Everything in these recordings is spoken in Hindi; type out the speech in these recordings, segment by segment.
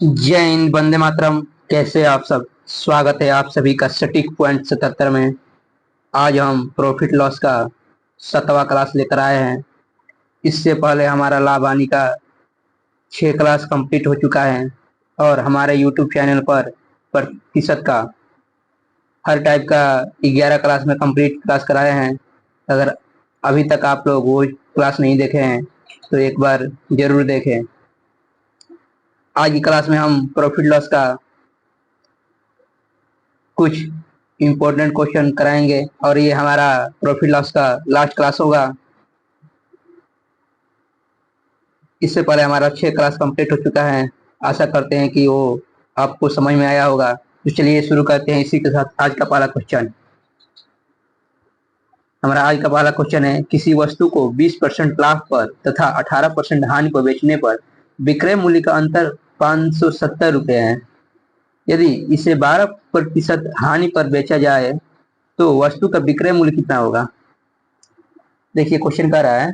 जय हिंद, वंदे मातरम। कैसे आप सब? स्वागत है आप सभी का सटीक पॉइंट 77 में। आज हम प्रॉफिट लॉस का 7वां क्लास लेकर आए हैं। इससे पहले हमारा लाभ हानि का 6 क्लास कंप्लीट हो चुका है और हमारे यूट्यूब चैनल पर प्रतिशत का हर टाइप का 11 क्लास में कंप्लीट क्लास कराए हैं। अगर अभी तक आप लोग वो क्लास नहीं देखे हैं तो एक बार जरूर देखें। आज की क्लास में हम प्रॉफिट लॉस का कुछ इम्पोर्टेंट क्वेश्चन कराएंगे और ये हमारा प्रॉफिट लॉस का लास्ट क्लास होगा। इससे पहले हमारा 6 क्लास कंप्लीट हो चुका है। आशा करते हैं कि वो आपको समझ में आया होगा। तो चलिए शुरू करते हैं इसी के साथ आज का पहला क्वेश्चन। हमारा आज का पहला क्वेश्चन है, किसी वस्तु को 20% लाभ पर तथा 18% हानि पर बेचने पर विक्रय मूल्य का अंतर 570 रुपये है। यदि इसे 12% हानि पर बेचा जाए तो वस्तु का विक्रय मूल्य कितना होगा? देखिए क्वेश्चन कह रहा है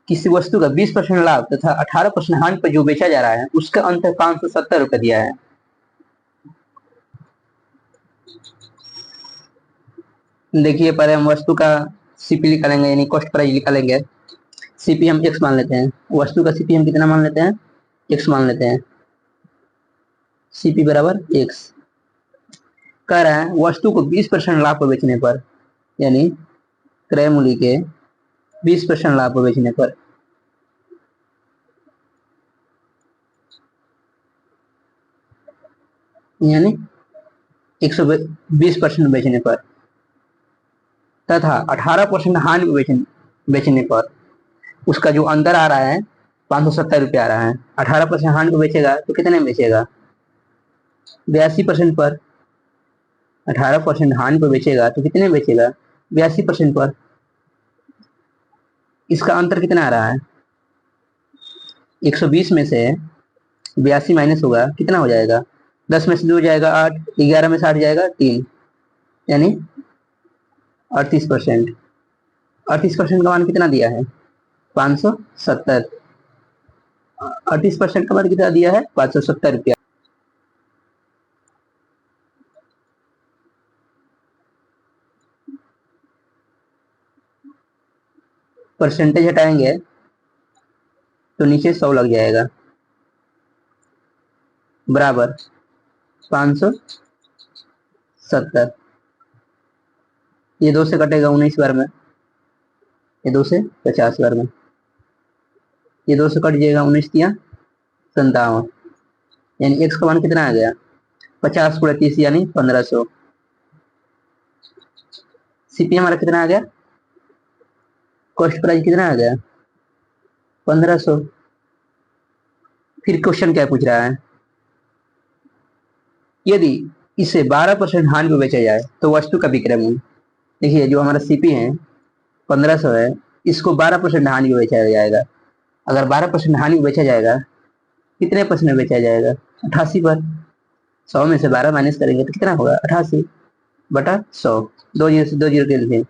किसी वस्तु का 20% लाभ तथा 18% हानि पर जो बेचा जा रहा है उसका अंतर 570 रुपये दिया है। देखिए पहले हम वस्तु का सीपी निकालेंगे, यानी कॉस्ट प्राइस निकालेंगे। सीपी हम एक्स मान लेते हैं। वस्तु का सीपी हम कितना मान लेते हैं? एक्स मान लेते हैं। सीपी बराबर एक्स। कह रहा है वस्तु को 20% लाभ पर बेचने पर, यानी क्रय मूल्य के 20% लाभ पर बेचने पर यानी 120% बेचने पर तथा 18% हानि पर बेचने पर उसका जो अंदर आ रहा है 570 रुपये आ रहा है। 18% हानि पर बेचेगा तो कितने में बेचेगा? 82% पर। 18% हानि पर बेचेगा तो कितने में बेचेगा? 82% पर। इसका अंतर कितना आ रहा है? 120 में से 82 माइनस होगा, कितना हो जाएगा? 10 में से 2 जाएगा 8, 11 में से 8 जाएगा 3, यानी 38%। 38% का मान कितना दिया है? 570। 38% का मान कितना दिया है? 570 रुपया। परसेंटेज हटाएंगे तो नीचे 100 लग जाएगा, बराबर 570। ये 2 से कटेगा 19 बार में, ये 2 से 50 बार में, ये 2 से कट जाएगा 19 दिया 57, यानी एक्स का मान कितना आ गया? 50 गुणा 30 यानी 1500। सीपी हमारा कितना आ गया? कॉस्ट प्राइस कितना आ गया? 1500। फिर क्वेश्चन क्या पूछ रहा है, यदि इसे 12% हानि पर बेचा जाए तो वस्तु का विक्रय मूल्य। देखिए जो हमारा सीपी है 1500 है, इसको 12% हानि पर बेचा जाएगा। अगर 12% हानि पर बेचा जाएगा कितने परसेंट बेचा जाएगा? 88 पर। 100 में से 12 माइनस करेंगे तो कितना होगा? 88 बटा 100। 2 जीरो से 2 जीरो के लिए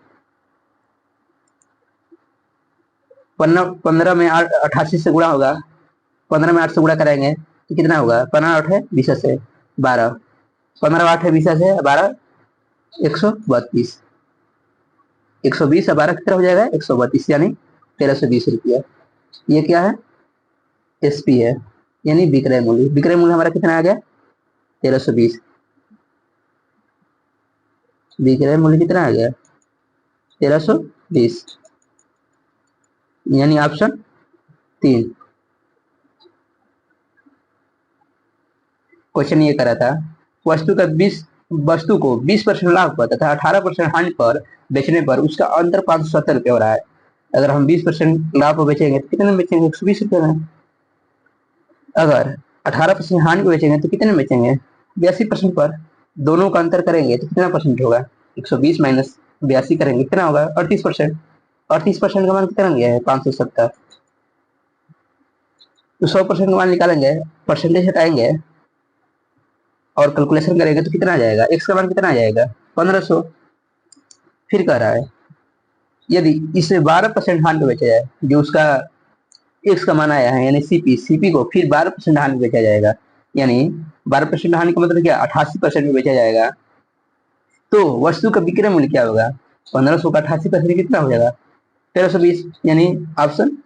15 में 88 से गुणा होगा। 15 में 8 से गुणा करेंगे तो कितना होगा? 15 8 है 20 से 12, 15 8 है 20 से 12, 132। 120 और 12 कितना हो जाएगा? 132, यानी 1320 रुपया। ये क्या है? एसपी है, यानी विक्रय मूल्य। विक्रय मूल्य हमारा कितना आ गया? 1320। विक्रय मूल्य कितना आ गया? 1320, यानी ऑप्शन 3। क्वेश्चन ये करा था वस्तु को 20% लाभ पर तथा 18% हानि पर बेचने पर उसका अंतर 570 रुपये हो रहा है। अगर हम 20% लाभ पर बेचेंगे तो कितने में बेचेंगे? 120 रुपये में। अगर 18% हानि पर बेचेंगे तो कितने में बेचेंगे? 82% पर। दोनों का अंतर करेंगे तो कितना परसेंट होगा? 120 माइनस 82 करेंगे कितना होगा? 38%। 38% का मान कितना गया है? 570। तो 100% का मान निकालेंगे, परसेंटेज हटाएंगे और कैलकुलेशन करेंगे तो कितना आ जाएगा? एक्स का मान कितना आ जाएगा? 1500। फिर कह रहा है यदि इसे 12% हानि पे बेचा जाए, जो उसका एक्स का मान आया है, यानी सीपी, सीपी को फिर 12% हानि में बेचा जाएगा, यानी 12% हानि का मतलब क्या, 88% में बेचा जाएगा। तो वस्तु का विक्रय मूल्य क्या होगा, 1500 का 88% कितना हो जाएगा, 1320, यानी ऑप्शन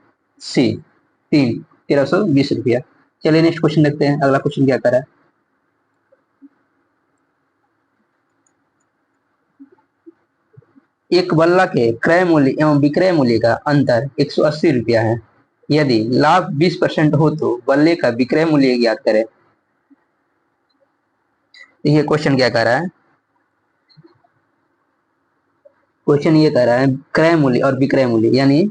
सी, 1320 रुपया। चलिए नेक्स्ट क्वेश्चन देखते हैं, अगला क्वेश्चन क्या कर रहा है। एक बल्ला के क्रय मूल्य एवं विक्रय मूल्य का अंतर 180 रुपया है। यदि लाभ 20% हो तो बल्ले का विक्रय मूल्य ज्ञात करें। ये क्वेश्चन क्या कर रहा है, क्वेश्चन ये कह रहा है क्रय मूल्य और विक्रय मूल्य यानी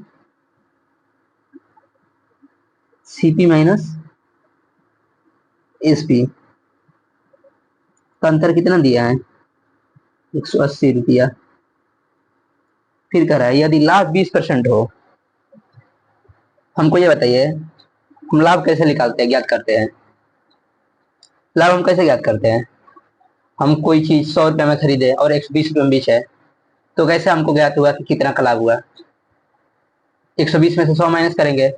सीपी माइनस एसपी का अंतर कितना दिया है, 180 रुपया। फिर कह रहा है यदि लाभ 20% हो, हमको ये बताइए हम लाभ कैसे निकालते हैं, ज्ञात करते हैं, लाभ हम कैसे ज्ञात करते हैं। हम कोई चीज 100 रुपये में खरीदे और 120 रुपये में बेचे, तो कैसे हमको ज्ञात हुआ कि कितना का लाभ हुआ, 120 में से 100 माइनस करेंगे,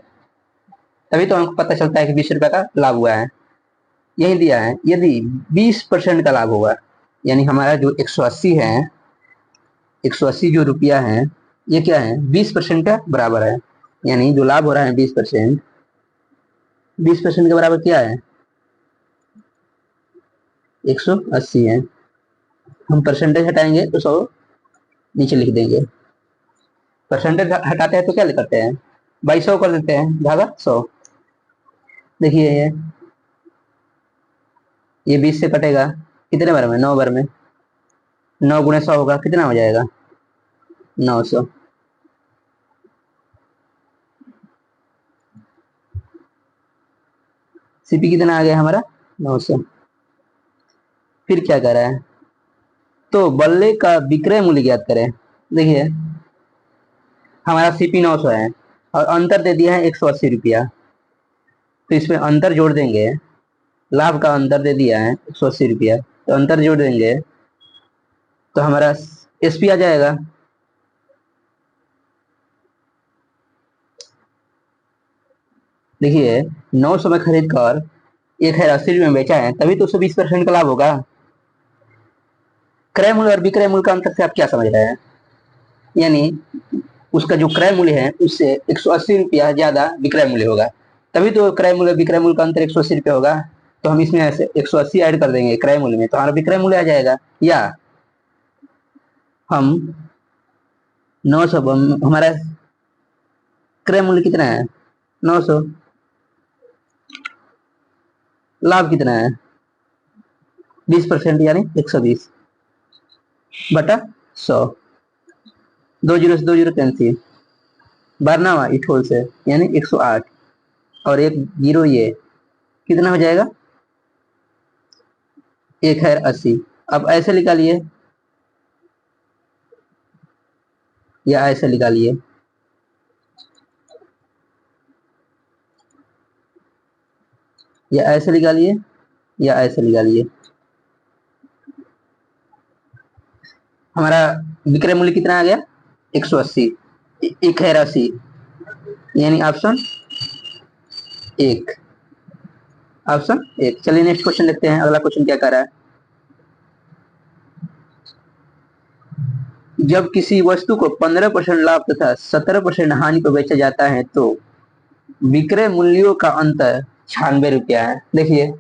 तभी तो हमको पता चलता है कि 20 रुपये का लाभ हुआ है। यही दिया है, यदि 20% का लाभ होगा, यानी हमारा जो 180 है, 180 जो रुपया है, ये क्या है, 20% का बराबर है। यानी जो लाभ हो रहा है 20%, 20% के बराबर क्या है, 180 है। हम परसेंटेज हटाएंगे तो 100 नीचे लिख देंगे, परसेंटेज हटाते हैं तो क्या करते हैं, बाई 100 कर देते हैं, भागा 100। देखिए ये 20 से कटेगा, कितने बार में, 9 बार में, 9 गुणे 100 होगा, कितना हो जाएगा, 900। सीपी कितना आ गया हमारा, 900। फिर क्या कर रहा है, तो बल्ले का विक्रय मूल्य ज्ञात करें। देखिए हमारा सीपी 900 है और अंतर दे दिया है 180 रुपया, तो इसमें अंतर जोड़ देंगे, लाभ का अंतर दे दिया है 180 रुपया, तो अंतर जोड़ देंगे तो हमारा एसपी आ जाएगा। देखिए 900 में खरीद कर 1080 रुपये में बेचा है, तभी तो 120% का लाभ होगा। क्रय मूल्य और विक्रय मूल्य का अंतर से आप क्या समझ रहे हैं, यानी उसका जो क्रय मूल्य है उससे 180 रुपया ज्यादा विक्रय मूल्य होगा, तभी तो क्रय मूल्य विक्रय मूल्य का अंतर 180 रुपया होगा। तो हम इसमें ऐसे 180 ऐड कर देंगे क्रय मूल्य में, तो हमारा विक्रय मूल्य आ जाएगा। या हम 900, हमारा क्रय मूल्य कितना है 900, लाभ कितना है 20% यानी 120 बटा 100, 2 जीरो से 2 जीरो कैंसिल, बारहवा इठोल से यानी 108 और एक जीरो, ये कितना हो जाएगा 1080। अब ऐसे निकालिए या ऐसे निकालिए, या ऐसे निकालिए या ऐसे निकालिए, हमारा विक्रय मूल्य कितना आ गया 180, 1080, यानी ऑप्शन एक, ऑप्शन एक। चलिए नेक्स्ट क्वेश्चन देखते हैं, अगला क्वेश्चन क्या कर रहा है। जब किसी वस्तु को 15% लाभ तथा 17% हानि पर बेचा जाता है तो विक्रय मूल्यों का अंतर 96 रुपया है। देखिए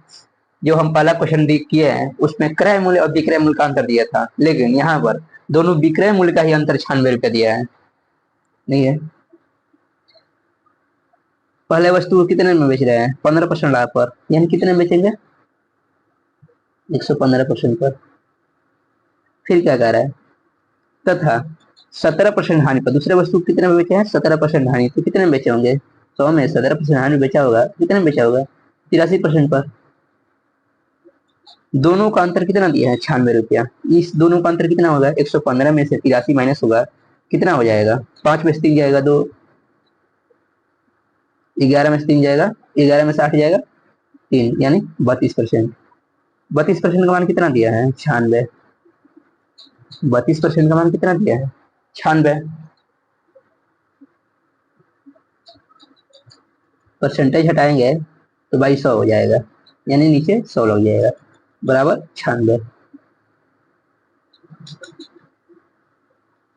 जो हम पहला क्वेश्चन किए हैं उसमें क्रय मूल्य और विक्रय मूल्य का अंतर दिया था, लेकिन यहाँ पर दोनों विक्रय मूल्य का ही अंतर 96 रुपया दिया है। नहीं है, पहले वस्तु को कितने में बेच रहे हैं 15% लाभ पर, यानी कितने में बेचेंगे 115% पर। फिर क्या कह रहा है, तथा 17% हानि पर दूसरे वस्तु को कितने में बेचे हैं 17% हानि, तो कितने में बेचे होंगे, 100 में 17% हानि बेचा होगा, कितने में बेचा होगा 83% पर। दोनों का अंतर कितना दिया है 96 रुपया, इस दोनों का अंतर कितना होगा 115 में से 83 माइनस होगा, कितना हो जाएगा, 5 में से 3 जाएगा 2, 11 में से 3 जाएगा, 11 में से 8 जाएगा 3, यानी 32%। 32% का मान कितना दिया है 96, 32% का मान कितना दिया है 96। परसेंटेज हटाएंगे तो भाई 100 हो जाएगा, यानी नीचे 100 लग जाएगा, बराबर 96।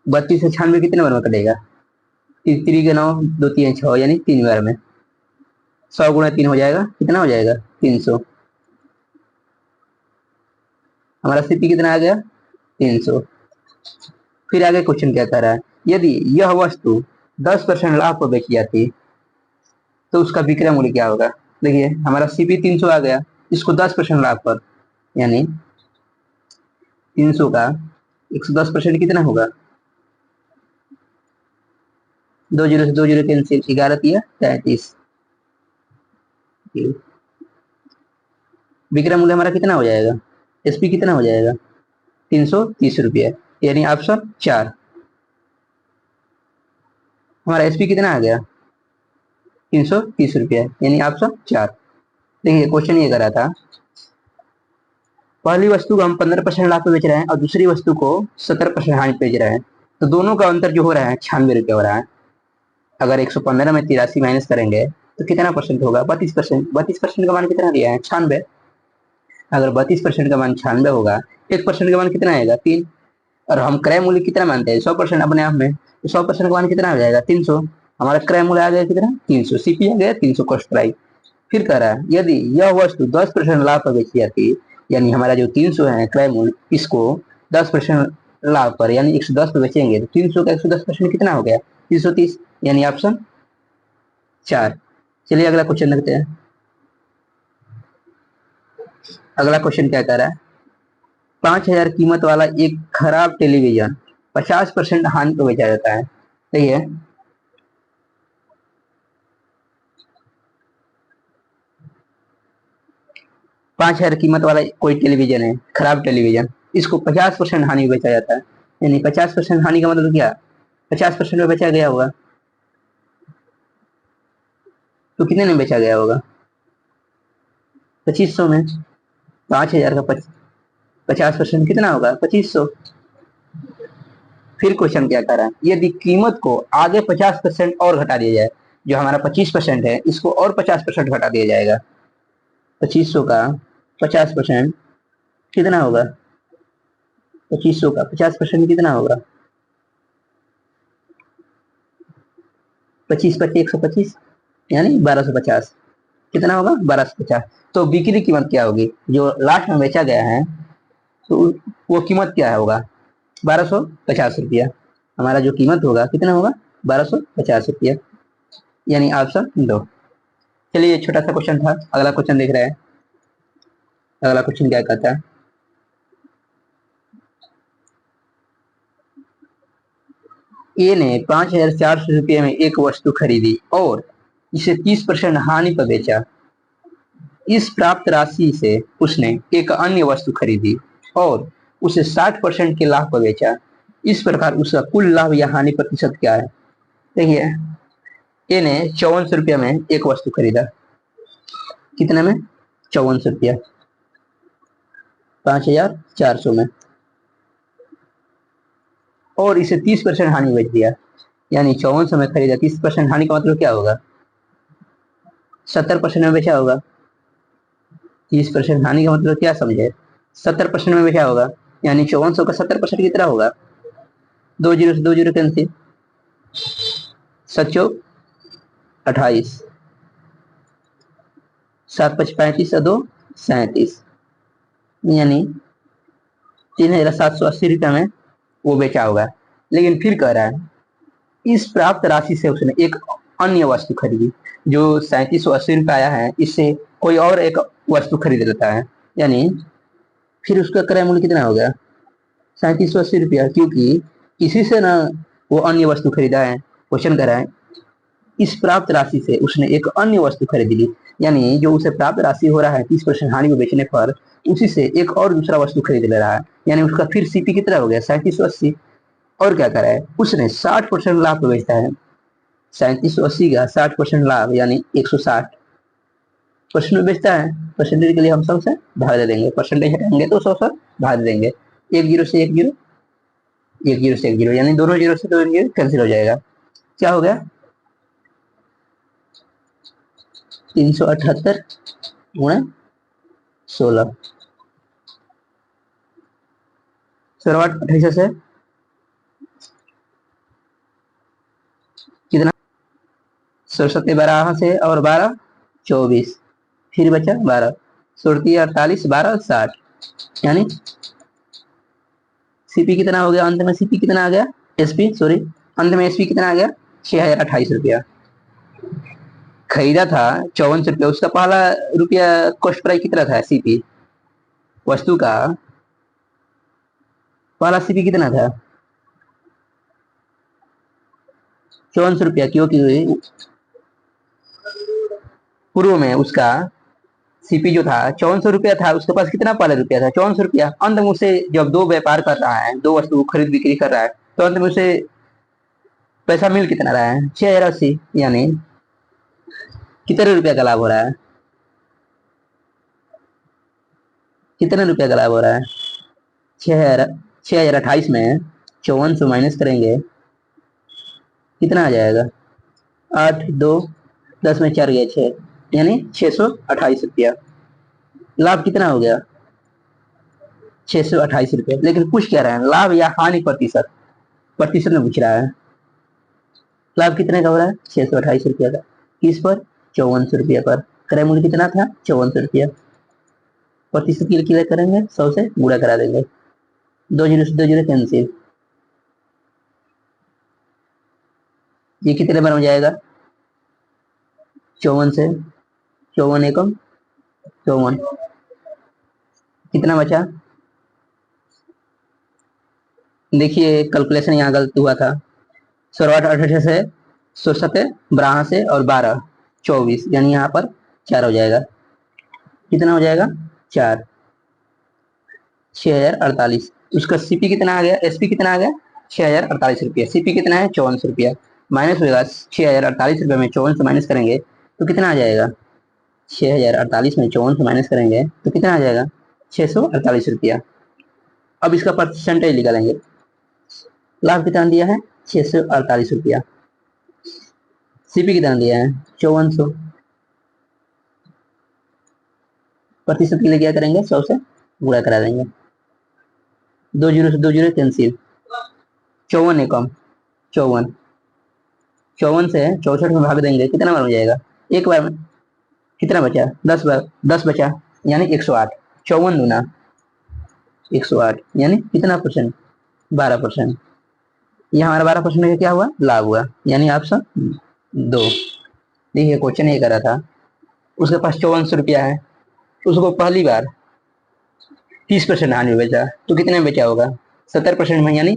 32 से 96 कितने बार में कटेगा? 3 के 9, 2 3 6, यानी 3 बार में। 100 गुणा 3 हो जाएगा, कितना हो जाएगा? 300। हमारा सीपी कितना आ गया? 300। फिर आगे क्वेश्चन क्या कह रहा है, यदि यह वस्तु 10% लाभ पर बेची जाती तो उसका विक्रय मूल्य क्या होगा? देखिए हमारा सीपी 300 आ गया, इसको 10% लाभ पर, यानी 300 का 110% कितना होगा? 2 जीरो से 2 जीरो कैंसिल, 11 तिया 33। विक्रय मूल्य हमारा कितना हो जाएगा? एसपी कितना हो जाएगा? 330 रुपया, यानी ऑप्शन 4। हमारा एसपी कितना आ गया? 330 रुपया, यानी ऑप्शन 4। देखिए क्वेश्चन ये करा था, पहली वस्तु को हम 15% लाभ पे बेच रहे हैं और दूसरी वस्तु को 70% हानि पे बेच रहे हैं, तो दोनों का अंतर जो हो रहा है 96 रुपया हो रहा है। अगर 115 में 83 माइनस करेंगे तो कितना परसेंट होगा? 32%। 32% का मान कितना दिया है? 96। अगर 32% का मान 96 होगा, 1% का मान कितना आएगा? 3। और हम क्रय मूल्य कितना मानते हैं? 100% अपने आप में, तो 100% का मान कितना हो जाएगा? 300। हमारा क्रय मूल्य आ गया कितना? 300। सीपी आ गया 300 कॉस्ट प्राइस। फिर कह रहा है यदि यह वस्तु 10% लाभ पर बेची जाती, यानी हमारा जो 300 है क्रय मूल्य, इसको 10% लाभ पर यानी 110 पे बेचेंगे तो 300 का 110% कितना हो गया? 330, यानी ऑप्शन 4। चलिए अगला क्वेश्चन देखते हैं। अगला क्वेश्चन क्या कह रहा है, 5000 कीमत वाला एक खराब टेलीविजन 50% हानि को बेचा जाता है। सही है। 5000 कीमत वाला कोई टेलीविजन है, खराब टेलीविजन, इसको 50% हानि में बेचा जाता है। यानी 50% हानि का मतलब क्या? 50% में बेचा गया होगा, तो कितने में बेचा गया होगा? 2500 में। 5000 का 50% कितना होगा? 2500। फिर क्वेश्चन क्या कर रहा है, यदि कीमत को आगे 50% और घटा दिया जाए, जो हमारा 25% है इसको और 50% घटा दिया जाएगा, 2500 का 50% कितना होगा? 2500 का 50% कितना होगा? 25 125, यानी 1250। कितना होगा? 1250। तो बिक्री कीमत क्या होगी जो लास्ट में बेचा गया है, तो वो कीमत क्या होगा? 1250 रुपया। हमारा जो कीमत होगा कितना होगा? 1250 रुपया, यानी ऑप्शन 2। चलिए ये छोटा सा क्वेश्चन था, अगला क्वेश्चन देख रहे हैं। अगला क्वेश्चन क्या कहता है, ए ने 5400 रुपये में एक वस्तु खरीदी और इसे 30% हानि पर बेचा। इस प्राप्त राशि से उसने एक अन्य वस्तु खरीदी और उसे 60% के लाभ पर बेचा। इस प्रकार उसका कुल लाभ या हानि प्रतिशत क्या है? देखिए ए ने 5400 रुपया में एक वस्तु खरीदा, कितने में? 5400 रुपया, 5400 में, और इसे 30% हानि बेच दिया। यानी 5400 में खरीदा, 30% हानि का मतलब क्या होगा? 70% में बेचा होगा। 30% हानि का मतलब क्या समझे? 70% में बेचा होगा, यानी 5400 का 70% कितना होगा? 2 जीरो से 2 जीरो कैंसिल, 7 चौक 28, 7 5 35 और 2 37, यानी 3780 रुपया में वो बेचा होगा। लेकिन फिर कह रहा है इस प्राप्त राशि से उसने एक अन्य वस्तु खरीदी, जो 3780 रुपया आया है इससे कोई और एक वस्तु खरीद लेता है, यानी फिर उसका क्रय मूल्य कितना हो गया? 3780 रुपया, क्योंकि इसी से ना वो अन्य वस्तु खरीदा है। क्वेश्चन कर रहा है इस प्राप्त राशि से उसने एक अन्य वस्तु खरीद ली, यानी जो उसे प्राप्त राशि हो रहा है 30% हानि में बेचने पर, उसी से एक और दूसरा वस्तु खरीद ले रहा है, यानी उसका फिर सीपी कितना हो गया? 3780। और क्या कर रहा है, उसने 60% लाभ पे बेचता है। 3780 का 60% लाभ यानी 160% में बेचता है। परसेंटेज के लिए हम 100 से भाग दे देंगे, परसेंटेज हटाएंगे तो 100 से भाग दे देंगे। एक जीरो से एक जीरो, एक जीरो से एक जीरो, यानी दोनों जीरो से दो जीरो कैंसिल हो जाएगा। क्या हो गया? 378 गुणा 16, 16 से कितना, 16 12 से और 12 24, फिर बचा 12, 16 48 12 60, यानी सीपी कितना हो गया अंत में, सीपी कितना आ गया, एसपी सॉरी, अंत में एसपी कितना आ गया, 6028 रुपया। खरीदा था 5400 रुपया, उसका पहला रुपया कॉस्ट प्राइस कितना था, सीपी वस्तु का पहला सीपी कितना था, 5400 रुपया, क्योंकि पूर्व में उसका सीपी जो था 5400 रुपया था, उसके पास कितना पहले रुपया था, 5400 रुपया। अंत में उसे जब दो व्यापार कर रहा है, दो वस्तु खरीद बिक्री कर रहा है, तो अंत में उसे पैसा मिल कितना रहा है, 6080, यानी कितने रुपया का लाभ हो रहा है, कितने रुपया का लाभ हो रहा है, 6028 में 5400 माइनस करेंगे कितना आ जाएगा, 8 2 10 में 4 गया 6, यानी 628 रुपया। लाभ कितना हो गया, 628 रुपया। लेकिन पूछ क्या रहा है, लाभ या हानि प्रतिशत, प्रतिशत में पूछ रहा है। लाभ कितने का हो रहा है, 628 रुपया का, किस पर, 5400 रुपया पर। क्रय मूल्य कितना था, 5400 रुपया। प्रतिशत के लिए क्लियर करेंगे, 100 से गुणा करा देंगे, 2 जीरो से 2 जीरो कैंसिल, ये कितने बार हो जाएगा, 54 से 54 एकम 54, कितना बचा, देखिए कैलकुलेशन यहाँ गलत हुआ था, 16 से 16 12 से और 12 24, यानी यहाँ पर 4 हो जाएगा, कितना हो जाएगा 4, 6048। उसका सीपी कितना आ गया, एसपी कितना आ गया, 6048 रुपया, सीपी कितना है 5400 रुपया, माइनस होगा 6048 रुपया में 5400 माइनस करेंगे तो कितना आ जाएगा, 6048 में 5400 माइनस करेंगे तो कितना आ जाएगा, 648 रुपया। अब इसका परसेंटेज निकालेंगे, लाभ कितना दिया है, 648 रुपया, सीपी कितना दिया है 5400, प्रतिशत के लिए क्या करेंगे, 100 से गुणा करा देंगे, 2 जीरो से 2 जीरो कैंसिल, 54 एकम 54, 54 से 64 में भाग देंगे कितना बार हो जाएगा, एक बार में, कितना बचा, 10 बार, 10 बचा, यानी 108, 54 दूना 108, यानी कितना परसेंट, 12%। यहाँ हमारा 12% का क्या हुआ, लाभ हुआ, यानी ऑप्शन 2। देखिए क्वेश्चन ये करा था, उसके पास 5400 रुपया है, उसको पहली बार 30% हानि में बेचा, तो कितने में बेचा होगा, 70% में, यानी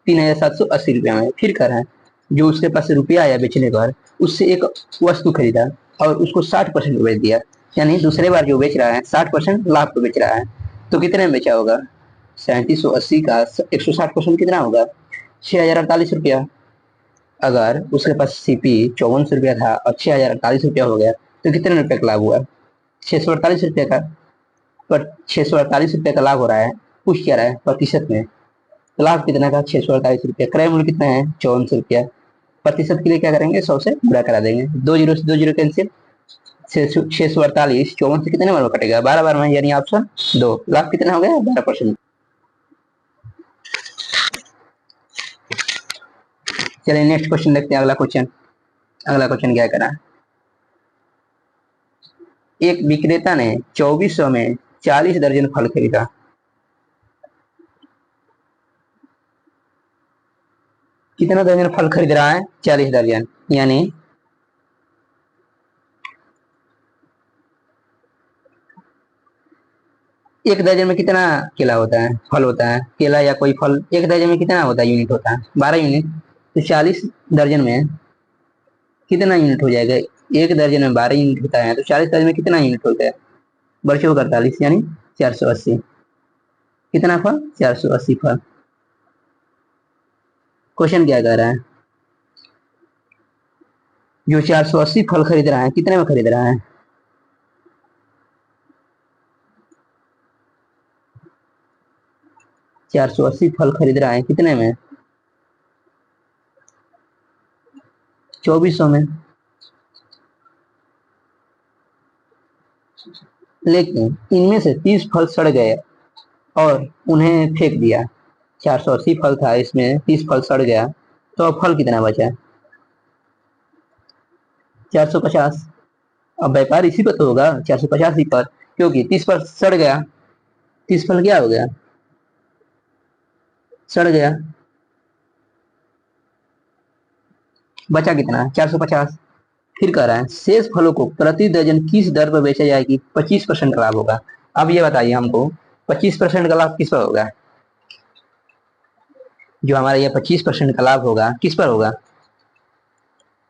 3780 रुपया में। फिर कर रहे हैं, जो उसके पास रुपया आया बेचने पर, उससे एक वस्तु खरीदा और उसको 60% बेच दिया, यानी दूसरे बार जो बेच रहा है 60% लाभ पे बेच रहा है, तो कितने में बेचा होगा, 3780 का 160% कितना होगा, 6048 रुपया। अगर उसके पास सीपी 5400 रुपया था और 6048 रुपया हो गया, तो कितने रुपये का लाभ हुआ, 648 रुपये का। पर 648 रुपये का लाभ हो रहा है, पूछ क्या रहा है प्रतिशत में, तो लाभ कितना का, 648 रुपया, क्रय मूल्य कितना है 5400 रुपया, प्रतिशत के लिए क्या करेंगे, 100 से गुणा करा देंगे, 2 जीरो से 2 जीरो कैंसिल, 648 54 से कितने बार में कटेगा, 12 बार में, यानी ऑप्शन 2। लाभ कितना हो गया, 12%। चलिए नेक्स्ट क्वेश्चन देखते हैं, अगला क्वेश्चन। अगला क्वेश्चन क्या करा, एक विक्रेता ने 2400 में 40 दर्जन फल खरीदा, कितना दर्जन फल खरीद रहा है, 40 दर्जन, यानी एक दर्जन में कितना केला होता है, फल होता है, केला या कोई फल एक दर्जन में कितना होता है, यूनिट होता है, 12 यूनिट। तो 40 दर्जन में कितना यूनिट हो जाएगा, एक दर्जन में 12 यूनिट होता है, तो 40 दर्जन में कितना यूनिट होता है, बर्चो 48, यानी 480, कितना फल, 480 फल। क्वेश्चन क्या कह रहा है, जो 480 फल खरीद रहा है कितने में खरीद रहा है, 480 फल खरीद रहा है कितने में, 2400 में। लेकिन इनमें से 30 फल सड़ गए और उन्हें फेंक दिया। 480 फल था, इसमें 30 फल सड़ गया, तो अब फल कितना बचा? 450। अब व्यापार इसी पर तो होगा, 450 ही पर, क्योंकि 30 फल सड़ गया। 30 फल क्या हो गया? सड़ गया। बचा कितना? 450। फिर कह रहा है शेष फलों को प्रति दर्जन किस दर पर बेचा जाए कि 25% का लाभ होगा। अब ये बताइए हमको, 25% का लाभ किस पर होगा? जो हमारा ये 25% का लाभ होगा किस पर होगा?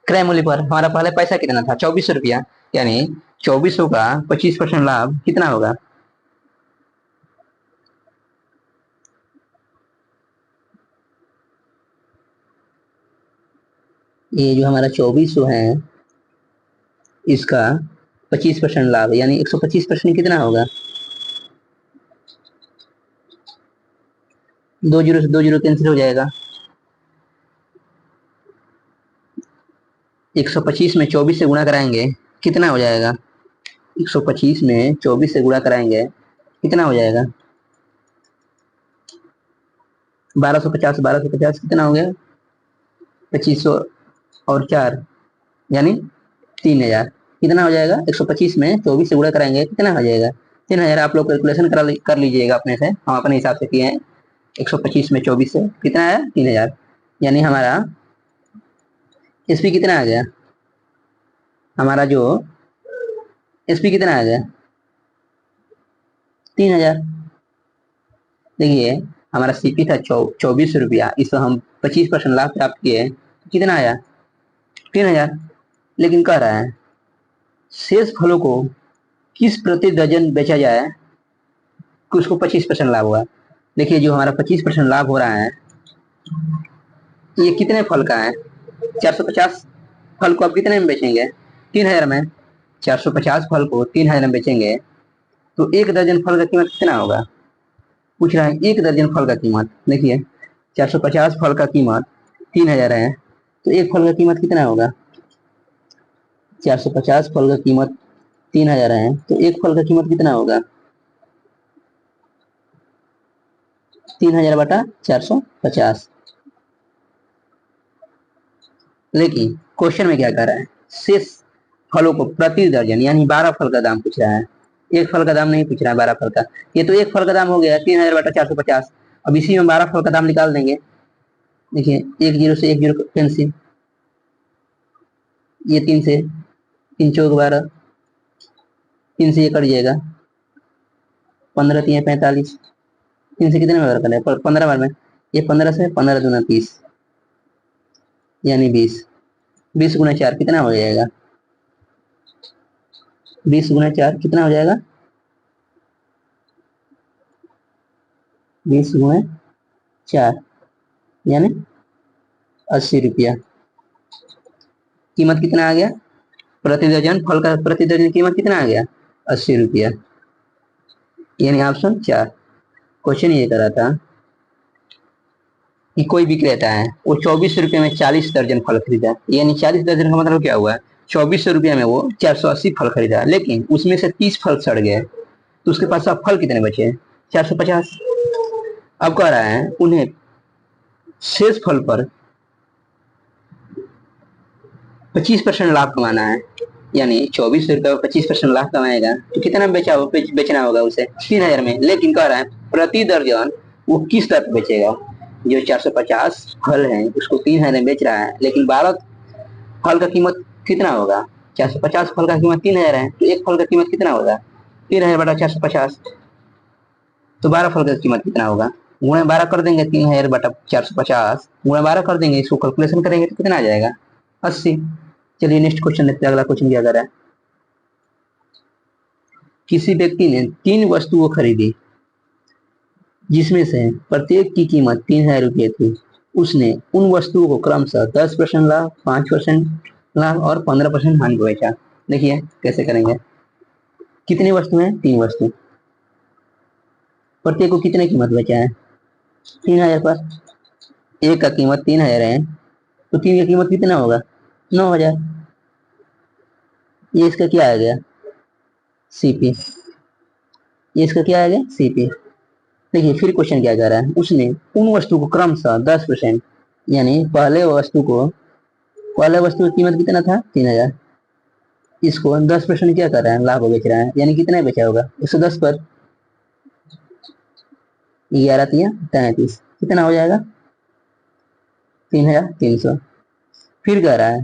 क्रय मूल्य पर। हमारा पहले पैसा कितना था? 2400 रुपया, यानी 2400 का 25% लाभ कितना होगा? ये जो हमारा 2400 है, इसका 25% लाभ, यानी 125% कितना होगा? 2 जीरो से 2 जीरो कैंसिल हो जाएगा। 125 में 24 से गुणा कराएंगे, कितना हो जाएगा? 125 में 24 से गुणा कराएंगे, कितना हो जाएगा? 1250। 1250 कितना हो गया? 2500 और 4, यानी 3000। कितना हो जाएगा? 125 में 24 से गुणा कराएंगे, कितना हो जाएगा? 3000। आप लोग कैलकुलेशन कर लीजिएगा अपने से, हम अपने हिसाब से किए हैं। 125 में 24 से कितना है? 3000। यानी हमारा एसपी कितना आ गया? हमारा जो एसपी कितना आ गया? 3000। देखिए, हमारा सीपी था 2400 रुपया, इस पर हम 25% लाभ प्राप्त किए, कितना आया? 3000। लेकिन कह रहा है शेष फलों को किस प्रति दर्जन बेचा जाए कि उसको 25% लाभ होगा। देखिए, जो हमारा 25% लाभ हो रहा है, ये कितने फल का है? 450 फल को आप कितने में बेचेंगे? 3000 में। 450 फल को 3000 में बेचेंगे, तो एक दर्जन फल का कीमत कितना होगा? पूछ रहा है एक दर्जन फल का कीमत। देखिए, 450 फल का कीमत 3000 है, तो एक फल का कीमत कितना होगा? 450 फल का कीमत 3000 है, तो एक फल का कीमत कितना होगा? 3000 बटा 450। लेकिन क्वेश्चन में क्या कर रहा है? शेष फलों को प्रति दर्जन, यानी 12 फल का दाम पूछ रहा है। एक फल का दाम नहीं पूछ रहा है, 12 फल का। ये तो एक फल का दाम हो गया 3000 बटा 450। अब इसी में 12 फल का दाम निकाल देंगे। देखिए, एक जीरो से एक जीरो कैंसिल, ये 3 से 3 चौक 12, 3 से ये कट जाएगा, 15 3 45, 3 से कितने बार करें? 15 बार में। ये 15 से 15 दूना 30, यानी 20। 20 गुना 4 कितना हो जाएगा? 20 गुना 4 कितना हो जाएगा? 20 गुना 4 यानी 80 रुपया। कीमत कितना आ गया? प्रति दर्जन फल का प्रति दर्जन कीमत कितना आ गया? 80 रुपया, यानी ऑप्शन 4। क्वेश्चन ये करा था कि कोई विक्रेता है, वो 2400 रुपये में 40 दर्जन फल खरीदा, यानी 40 दर्जन का मतलब क्या हुआ? 2400 रुपया में वो 480 फल खरीदा, लेकिन उसमें से 30 फल सड़ गए, तो उसके पास अब फल कितने बचे? 450। अब कह रहा है उन्हें शेष फल पर 25% लाभ कमाना है, यानी 2400 रुपये में 25% लाभ कमाएगा, तो कितना बेचना होगा उसे? 3000 में। लेकिन कह रहा है प्रति दर्जन वो किस दर पर बेचेगा? जो 450 फल है उसको 3000 में बेच रहा है, लेकिन 12 फल का कीमत कितना होगा? 450 फल का कीमत 3000 है, तो एक फल का कीमत कितना होगा? 3000 बटा 450। तो 12 फल का कीमत कितना होगा? गुणा 12 कर देंगे, 3000 बटा 450 गुणा 12 कर देंगे, इसको कैलकुलेशन करेंगे तो कितना आ जाएगा? 80। चलिए नेक्स्ट क्वेश्चन देखते हैं। अगला क्वेश्चन क्या कर रहा है? किसी व्यक्ति ने 3 वस्तुओं खरीदी, जिसमें से प्रत्येक की कीमत 3000 रुपये थी। उसने उन वस्तुओं को क्रमशः 10% लाभ, 5% लाभ और 15% हानि को बेचा। देखिए कैसे करेंगे। कितनी वस्तु है? 3 वस्तु। प्रत्येक को कितने कीमत बेचा है? 3000 पर। एक का कीमत 3000 है, तो 3 का कीमत कितना होगा? 9000। ये इसका क्या आ गया? सीपी, ये इसका क्या आएगा सीपी। देखिए फिर क्वेश्चन क्या कर रहा है, उसने उन वस्तु को क्रमशः 10%, यानी पहले वस्तु की कीमत कितना था 3000, इसको 10% क्या कर रहा है लाभ बेच रहा है, यानी कितना बेचा होगा 110 पर 11 तिया 33, कितना हो जाएगा 3300। फिर कह रहा है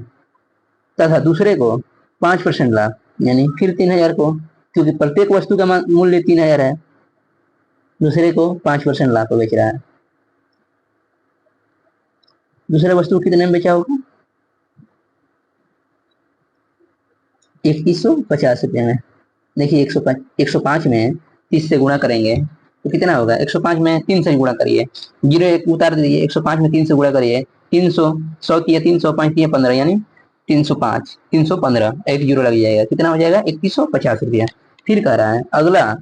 तथा दूसरे को 5% लाभ, यानी फिर 3000 को, क्योंकि प्रत्येक वस्तु का मूल्य 3000 है, दूसरे को 5% लाभ को बेच रहा है। दूसरे वस्तु को कितने में बेचा होगा 2150 रुपये में। देखिए 105 में 30 से गुणा करेंगे तो कितना होगा, 105 में 3 से गुणा करिए, 0 1 उतार दीजिए, 105 में 3 से गुणा करिए, 300 100 किया 300 5 किया 15, यानी 305 315, एक जीरो लग जाएगा, कितना हो जाएगा 2150 रुपया। फिर कह रहा है अगला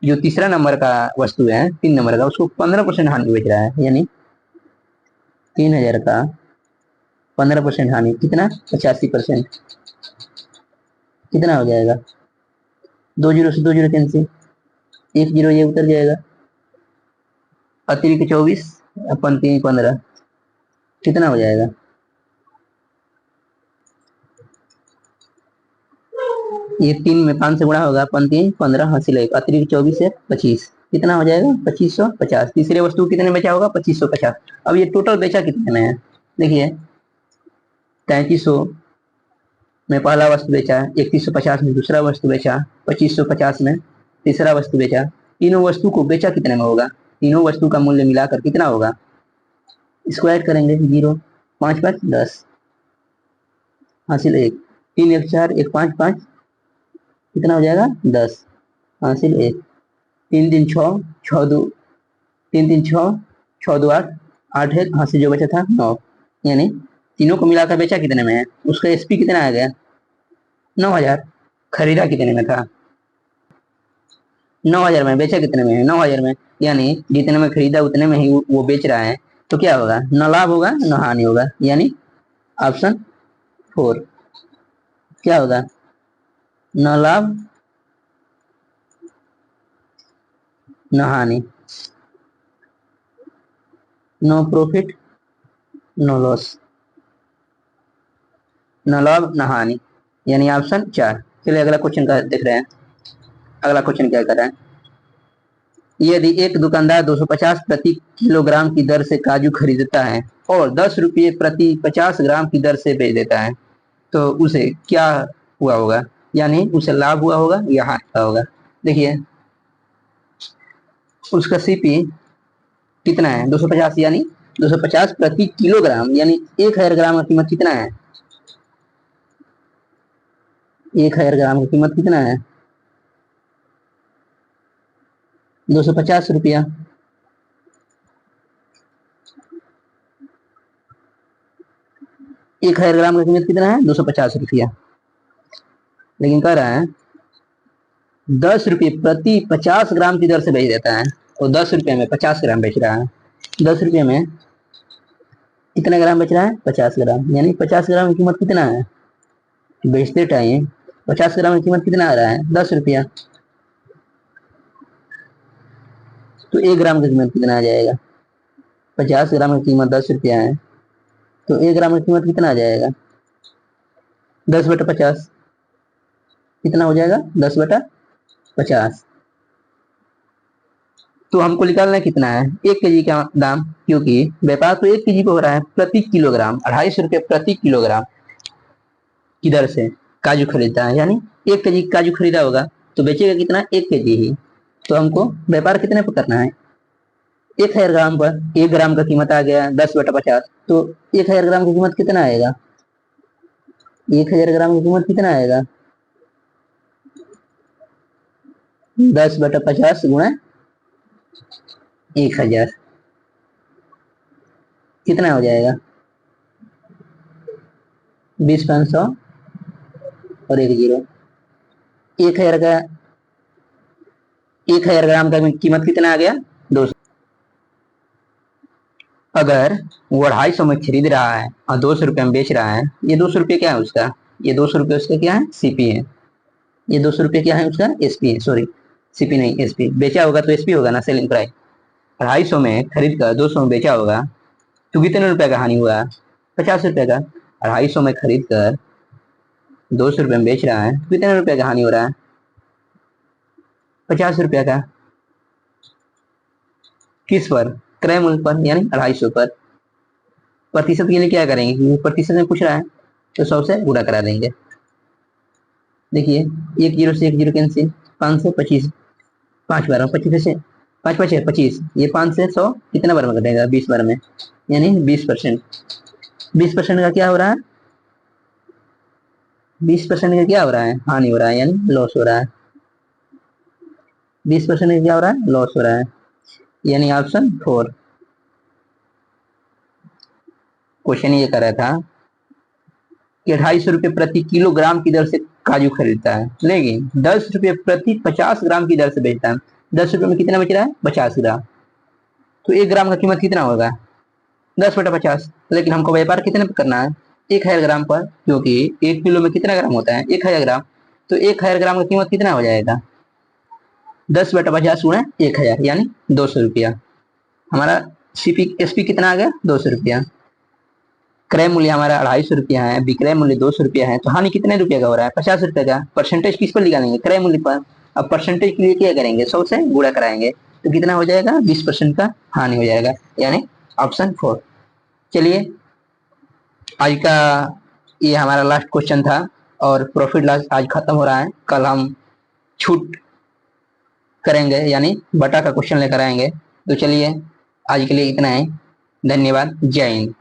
जो तीसरा नंबर का वस्तु है 3 नंबर का, उसको 15% हानि बेच रहा है, यानी 3000 का 15% हानि, कितना 85%, कितना हो जाएगा 2 जीरो से 2 जीरो कैंसिल, 1 जीरो ये उतर जाएगा, अतिरिक्त 24 अपन 3 15, कितना हो जाएगा ये 3 में 5 से गुणा होगा, अपन 3 15 हासिल 1, अतिरिक्त 24 है 25, कितना हो जाएगा 2550। तीसरे वस्तु कितने बेचा होगा 2550। अब ये टोटल बेचा कितने में है, देखिए 3300 में पहला वस्तु बेचा, 3150 में दूसरा वस्तु बेचा, 2550 में तीसरा वस्तु बेचा। तीनों वस्तु को बेचा कितने में होगा, तीनों वस्तु का मूल्य मिलाकर कितना होगा, इसको ऐड करेंगे 0 5 5 10 हासिल 1, 3 1 4 1 5 5, कितना हो जाएगा 10 हासिल 1, 3 3 6 6 2 3 3 6 6 2 8 8 1 हासिल जो बचा था 9, यानी तीनों को मिलाकर बेचा कितने में है, उसका एसपी कितना आ गया 9000। खरीदा कितने में था 9000 में, बेचा कितने में है 9000 में, यानी जितने में खरीदा उतने में ही वो बेच रहा है, तो क्या होगा न लाभ होगा न हानि होगा, यानी ऑप्शन 4 क्या होगा न लाभ न हानि, नो प्रॉफिट नो लॉस, न लाभ न हानि, यानी ऑप्शन 4। चलिए अगला क्वेश्चन का देख रहे हैं। अगला क्वेश्चन क्या कर रहा है, यदि एक दुकानदार 250 प्रति किलोग्राम की दर से काजू खरीदता है और 10 रुपये प्रति 50 ग्राम की दर से बेच देता है, तो उसे क्या हुआ होगा, यानी उसे लाभ हुआ होगा या हानि हुआ होगा। देखिए उसका सीपी कितना है 250, यानी 250 प्रति किलोग्राम, यानी 1000 ग्राम का कीमत कितना है, 1000 ग्राम की कीमत कितना है 250 रुपया। 1000 ग्राम का कीमत कितना है 250 रुपया, लेकिन कह रहा है 10 रुपये प्रति 50 ग्राम की दर से बेच देता है, और 10 रुपये में 50 ग्राम बेच रहा है। 10 रुपये में कितना ग्राम बेच रहा है 50 ग्राम, यानी 50 ग्राम की कीमत कितना है, बेचते टाइम 50 ग्राम की कीमत कितना आ रहा है 10 रुपया, तो 1 ग्राम की कीमत कितना आ जाएगा, 50 ग्राम की कीमत 10 रुपया है, तो 1 ग्राम की कीमत कितना आ जाएगा 10/50, कितना हो जाएगा 10/50। तो हमको निकालना कितना है 1 केजी का दाम, क्योंकि व्यापार तो 1 केजी पे हो रहा है, प्रति किलोग्राम 250 रुपये प्रति किलोग्राम की दर से काजू खरीदता है, यानी 1 केजी काजू खरीदा होगा तो बेचेगा कितना 1 केजी ही, तो हमको व्यापार कितने पर करना है 1000 ग्राम पर, 1 ग्राम का कीमत आ गया 10/50, तो 1000 ग्राम की कीमत कितना आएगा, 1000 ग्राम की कीमत कितना आएगा 10/50 गुणा 1000, कितना हो जाएगा 20 500 और 1 जीरो। 1000 का 1000 ग्राम का कीमत कितना आ गया 200। अगर वो 250 में खरीद रहा है और 200 रुपये में बेच रहा है, ये 200 रुपये क्या है उसका, ये 200 रुपये उसका क्या है सीपी है। ये 200 रुपये क्या है उसका एसपी है, सॉरी सीपी नहीं एसपी, बेचा होगा तो एसपी होगा ना, सेलिंग प्राइस। 250 में खरीद कर 200 में बेचा होगा तो कितने रुपए का हानि हुआ? 50 रुपए का। 250 में खरीद कर 200 रुपये में बेच रहा है तो कितने रुपए का हानि हो रहा है? 50 रुपये का। किस पर? क्रय मूल्य पर, यानी 250 पर। प्रतिशत के लिए क्या करेंगे, क्योंकि प्रतिशत में पूछ रहा है तो 100 से गुणा करा देंगे। देखिए 1 जीरो से 1 जीरो कैंसिल, 5 से 25, 5 बार में 25 से 5 5 है 25, ये 5 से 100 कितना बार में कटेगा? 20 बार में, यानी 20%। 20% का क्या हो रहा है? 20% का क्या हो रहा है? हानि हो रहा है, यानी लॉस हो रहा है। 20% का क्या हो रहा है? लॉस हो रहा है, यानी ऑप्शन 4। क्वेश्चन ये कर रहा था कि 250 रुपये प्रति किलोग्राम की दर से काजू खरीदता है, लेकिन 10 रुपये प्रति 50 ग्राम की दर से बेचता है। 10 रुपये में कितना बेच रहा है? 50 ग्राम। तो 1 ग्राम का कीमत कितना होगा? 10/50। लेकिन हमको व्यापार कितने पर करना है? 1000 ग्राम पर, क्योंकि 1 किलो में कितना ग्राम होता है? 1000 ग्राम। तो 1000 ग्राम का कीमत कितना हो जाएगा? 10/50 गुणा 1000, यानी 200 रुपया। हमारा सीपी एसपी कितना आ गया? 200 रुपया। क्रय मूल्य हमारा 250 रुपया है, विक्रय मूल्य 200 रुपया है, तो हानि कितने रुपये का हो रहा है? 50 रुपये का। परसेंटेज किस पर निकालेंगे? क्रय मूल्य पर। अब परसेंटेज के लिए क्या करेंगे? 100 से गुणा कराएंगे तो कितना हो जाएगा? 20% का हानि हो जाएगा, यानी ऑप्शन 4। चलिए आज का ये हमारा लास्ट क्वेश्चन था और प्रॉफिट लॉस आज खत्म हो रहा है। कल हम छूट करेंगे, यानी बटा का क्वेश्चन लेकर आएंगे। तो चलिए आज के लिए इतना है। धन्यवाद। जय हिंद।